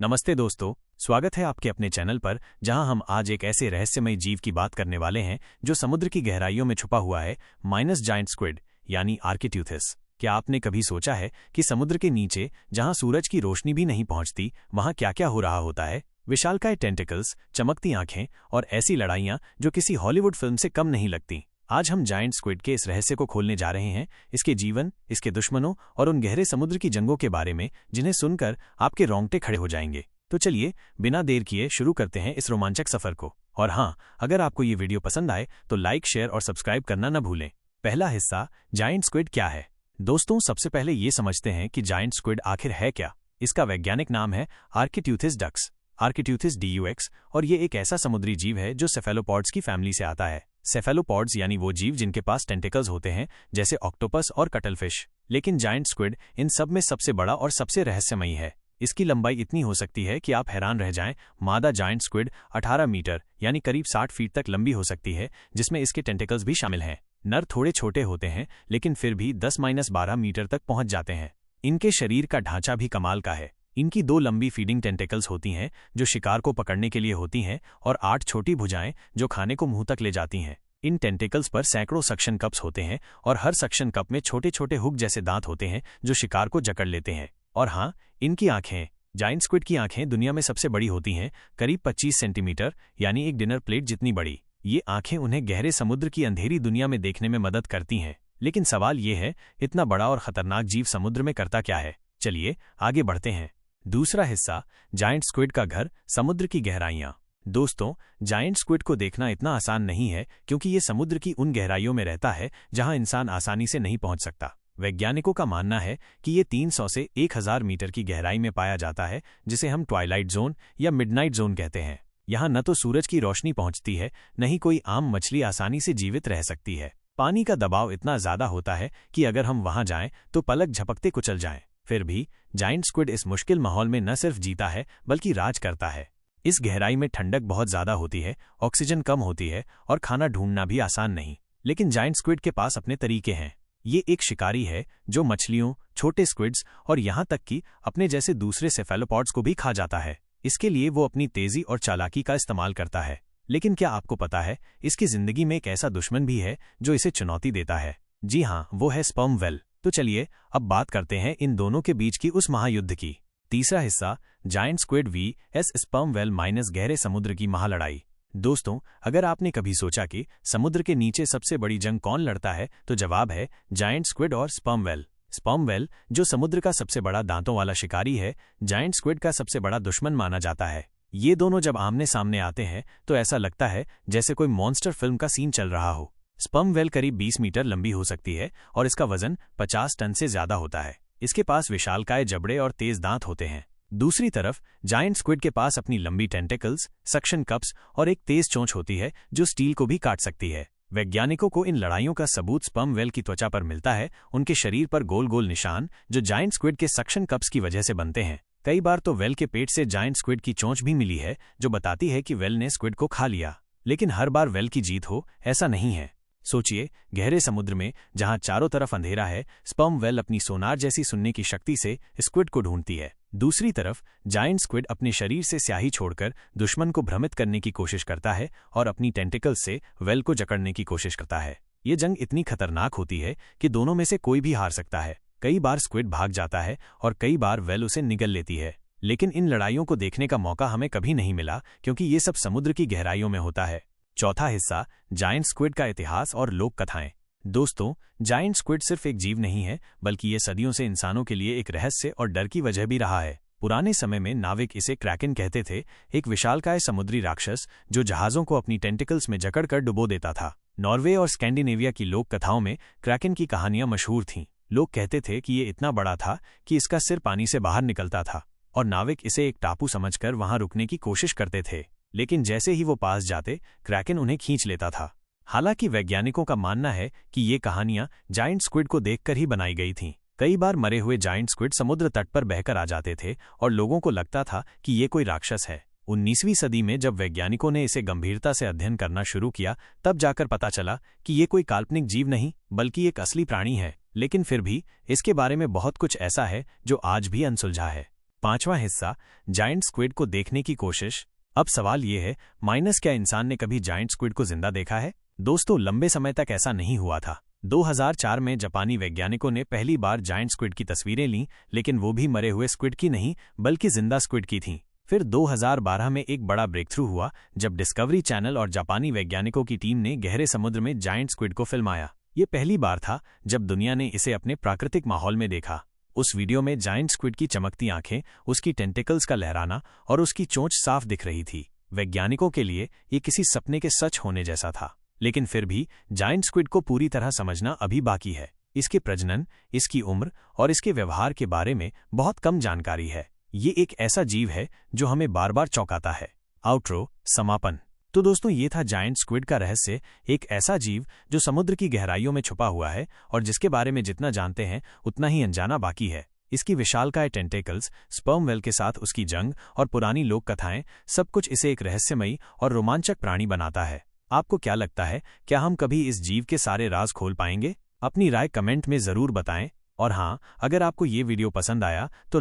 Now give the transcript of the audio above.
नमस्ते दोस्तों, स्वागत है आपके अपने चैनल पर जहां हम आज एक ऐसे रहस्यमय जीव की बात करने वाले हैं जो समुद्र की गहराइयों में छुपा हुआ है, माइनस जायंट स्क्विड यानी आर्किट्यूथिस। क्या आपने कभी सोचा है कि समुद्र के नीचे जहां सूरज की रोशनी भी नहीं पहुंचती वहां क्या क्या हो रहा होता है? विशालकाय टेंटिकल्स, चमकती आंखें और ऐसी लड़ाइयां जो किसी हॉलीवुड फिल्म से कम नहीं लगती। आज हम जायंट स्क्विड के इस रहस्य को खोलने जा रहे हैं, इसके जीवन, इसके दुश्मनों और उन गहरे समुद्र की जंगों के बारे में जिन्हें सुनकर आपके रोंगटे खड़े हो जाएंगे। तो चलिए बिना देर किए शुरू करते हैं इस रोमांचक सफर को। और हाँ, अगर आपको ये वीडियो पसंद आए तो लाइक, शेयर और सब्सक्राइब करना न भूलें। पहला हिस्सा, जायंट स्क्विड क्या है। दोस्तों, सबसे पहले ये समझते हैं कि जायंट स्क्विड आखिर है क्या। इसका वैज्ञानिक नाम है आर्किट्यूथिस डक्स, आर्किट्यूथिस डक्स, और ये एक ऐसा समुद्री जीव है जो सेफेलोपॉड्स की फैमिली से आता है। सेफेलोपॉड्स यानी वो जीव जिनके पास टेंटिकल्स होते हैं, जैसे ऑक्टोपस और कटलफिश। लेकिन जायंट स्क्विड इन सब में सबसे बड़ा और सबसे रहस्यमयी है। इसकी लंबाई इतनी हो सकती है कि आप हैरान रह जाएं। मादा जायंट स्क्विड 18 मीटर यानी करीब 60 फीट तक लंबी हो सकती है, जिसमें इसके टेंटिकल्स भी शामिल हैं। नर थोड़े छोटे होते हैं, लेकिन फिर भी 10-12 मीटर तक पहुंच जाते हैं। इनके शरीर का ढांचा भी कमाल का है। इनकी 2 लंबी फीडिंग टेंटिकल्स होती हैं जो शिकार को पकड़ने के लिए होती हैं, और 8 छोटी भुजाएं जो खाने को मुंह तक ले जाती हैं। इन टेंटिकल्स पर सैकड़ों सक्शन कप्स होते हैं, और हर सक्शन कप में छोटे छोटे हुक जैसे दांत होते हैं जो शिकार को जकड़ लेते हैं। और हाँ, इनकी आंखें, जायंट स्क्विड की आंखें दुनिया में सबसे बड़ी होती हैं, करीब 25 सेंटीमीटर यानी एक डिनर प्लेट जितनी बड़ी। ये आंखें उन्हें गहरे समुद्र की अंधेरी दुनिया में देखने में मदद करती हैं। लेकिन सवाल ये है, इतना बड़ा और खतरनाक जीव समुद्र में करता क्या है? चलिए आगे बढ़ते हैं। दूसरा हिस्सा, जायंट स्क्विड का घर, समुद्र की गहराइयां। दोस्तों, जायंट स्क्विड को देखना इतना आसान नहीं है, क्योंकि ये समुद्र की उन गहराइयों में रहता है जहां इंसान आसानी से नहीं पहुंच सकता। वैज्ञानिकों का मानना है कि ये 300 से 1000 मीटर की गहराई में पाया जाता है, जिसे हम ट्वाइलाइट जोन या मिडनाइट जोन कहते हैं। यहाँ न तो सूरज की रोशनी पहुंचती है, न ही कोई आम मछली आसानी से जीवित रह सकती है। पानी का दबाव इतना ज्यादा होता है कि अगर हम वहां जाएं तो पलक झपकते कुचल जाएं। फिर भी जायंट स्क्विड इस मुश्किल माहौल में न सिर्फ जीता है बल्कि राज करता है। इस गहराई में ठंडक बहुत ज्यादा होती है, ऑक्सीजन कम होती है और खाना ढूंढना भी आसान नहीं। लेकिन जायंट स्क्विड के पास अपने तरीके हैं। ये एक शिकारी है जो मछलियों, छोटे स्क्विड्स और यहाँ तक कि अपने जैसे दूसरे सेफेलोपॉड्स को भी खा जाता है। इसके लिए वो अपनी तेजी और चालाकी का इस्तेमाल करता है। लेकिन क्या आपको पता है, इसकी जिंदगी में एक ऐसा दुश्मन भी है जो इसे चुनौती देता है? जी हाँ, वो है स्पर्म व्हेल। तो चलिए अब बात करते हैं इन दोनों के बीच की उस महायुद्ध की। तीसरा हिस्सा, giant squid vs sperm whale minus गहरे समुद्र की महालड़ाई। दोस्तों, अगर आपने कभी सोचा कि समुद्र के नीचे सबसे बड़ी जंग कौन लड़ता है, तो जवाब है जायंट स्क्विड और स्पर्म व्हेल। स्पर्म व्हेल, जो समुद्र का सबसे बड़ा दांतों वाला शिकारी है, जायंट स्क्विड का सबसे बड़ा दुश्मन माना जाता है। ये दोनों जब आमने सामने आते हैं तो ऐसा लगता है जैसे कोई मॉन्स्टर फिल्म का सीन चल रहा हो। स्पर्म व्हेल करीब 20 मीटर लंबी हो सकती है और इसका वजन 50 टन से ज्यादा होता है। इसके पास विशालकाय जबड़े और तेज दांत होते हैं। दूसरी तरफ जायंट स्क्विड के पास अपनी लंबी टेंटिकल्स, सक्शन कप्स और एक तेज चोंच होती है जो स्टील को भी काट सकती है। वैज्ञानिकों को इन लड़ाइयों का सबूत स्पर्म व्हेल की त्वचा पर मिलता है, उनके शरीर पर गोल गोल निशान जो जायंट स्क्विड के सक्शन कप्स की वजह से बनते हैं। कई बार तो व्हेल के पेट से जायंट स्क्विड की चोंच भी मिली है, जो बताती है कि व्हेल ने स्क्विड को खा लिया। लेकिन हर बार व्हेल की जीत हो, ऐसा नहीं है। सोचिए, गहरे समुद्र में जहां चारों तरफ अंधेरा है, स्पर्म व्हेल अपनी सोनार जैसी सुनने की शक्ति से स्क्विड को ढूंढती है। दूसरी तरफ जायंट स्क्विड अपने शरीर से स्याही छोड़कर दुश्मन को भ्रमित करने की कोशिश करता है और अपनी टेंटिकल्स से व्हेल को जकड़ने की कोशिश करता है। ये जंग इतनी खतरनाक होती है कि दोनों में से कोई भी हार सकता है। कई बार स्क्विड भाग जाता है और कई बार व्हेल उसे निगल लेती है। लेकिन इन लड़ाइयों को देखने का मौका हमें कभी नहीं मिला, क्योंकि ये सब समुद्र की गहराइयों में होता है। चौथा हिस्सा, जायंट स्क्विड का इतिहास और लोक कथाएं। दोस्तों, जायंट स्क्विड सिर्फ एक जीव नहीं है, बल्कि ये सदियों से इंसानों के लिए एक रहस्य और डर की वजह भी रहा है। पुराने समय में नाविक इसे क्रैकन कहते थे, एक विशालकाय समुद्री राक्षस जो जहाजों को अपनी टेंटिकल्स में जकड़कर डुबो देता था। नॉर्वे और स्कैंडिनेविया की लोक कथाओं में क्रैकन की कहानियां मशहूर थीं। लोग कहते थे कि ये इतना बड़ा था कि इसका सिर पानी से बाहर निकलता था, और नाविक इसे एक टापू समझकर वहां रुकने की कोशिश करते थे। लेकिन जैसे ही वो पास जाते, क्रैकन उन्हें खींच लेता था। हालांकि वैज्ञानिकों का मानना है कि ये कहानियां जायंट स्क्विड को देखकर ही बनाई गई थीं। कई बार मरे हुए जायंट स्क्विड समुद्र तट पर बहकर आ जाते थे और लोगों को लगता था कि ये कोई राक्षस है। 19वीं सदी में जब वैज्ञानिकों ने इसे गंभीरता से अध्ययन करना शुरू किया, तब जाकर पता चला कि ये कोई काल्पनिक जीव नहीं बल्कि एक असली प्राणी है। लेकिन फिर भी इसके बारे में बहुत कुछ ऐसा है जो आज भी अनसुलझा है। पांचवा हिस्सा, जायंट स्क्विड को देखने की कोशिश। अब सवाल ये है, क्या इंसान ने कभी जायंट स्क्विड को जिंदा देखा है? दोस्तों, लंबे समय तक ऐसा नहीं हुआ था। 2004 में जापानी वैज्ञानिकों ने पहली बार जायंट स्क्विड की तस्वीरें लीं, लेकिन वो भी मरे हुए स्क्विड की नहीं, बल्कि जिंदा स्क्विड की थीं। फिर 2012 में एक बड़ा ब्रेकथ्रू हुआ जब डिस्कवरी चैनल और जापानी वैज्ञानिकों की टीम ने गहरे समुद्र में जायंट स्क्विड को फिल्माया। ये पहली बार था जब दुनिया ने इसे अपने प्राकृतिक माहौल में देखा। उस वीडियो में जायंट स्क्विड की चमकती आंखें, उसकी टेंटिकल्स का लहराना और उसकी चोंच साफ दिख रही थी। वैज्ञानिकों के लिए ये किसी सपने के सच होने जैसा था। लेकिन फिर भी जायंट स्क्विड को पूरी तरह समझना अभी बाकी है। इसके प्रजनन, इसकी उम्र और इसके व्यवहार के बारे में बहुत कम जानकारी है। ये एक ऐसा जीव है जो हमें बार बार चौंकाता है। आउट्रो, समापन। तो दोस्तों, ये था जायंट स्क्विड का रहस्य, एक ऐसा जीव जो समुद्र की गहराइयों में छुपा हुआ है और जिसके बारे में जितना जानते हैं उतना ही अनजाना बाकी है। इसकी विशालकाय टेंटेकल्स, स्पर्म वेल के साथ उसकी जंग और पुरानी लोक कथाएं, सब कुछ इसे एक रहस्यमयी और रोमांचक प्राणी बनाता है। आपको क्या लगता है, क्या हम कभी इस जीव के सारे राज खोल पाएंगे? अपनी राय कमेंट में जरूर बताएं। और हाँ, अगर आपको ये वीडियो पसंद आया तो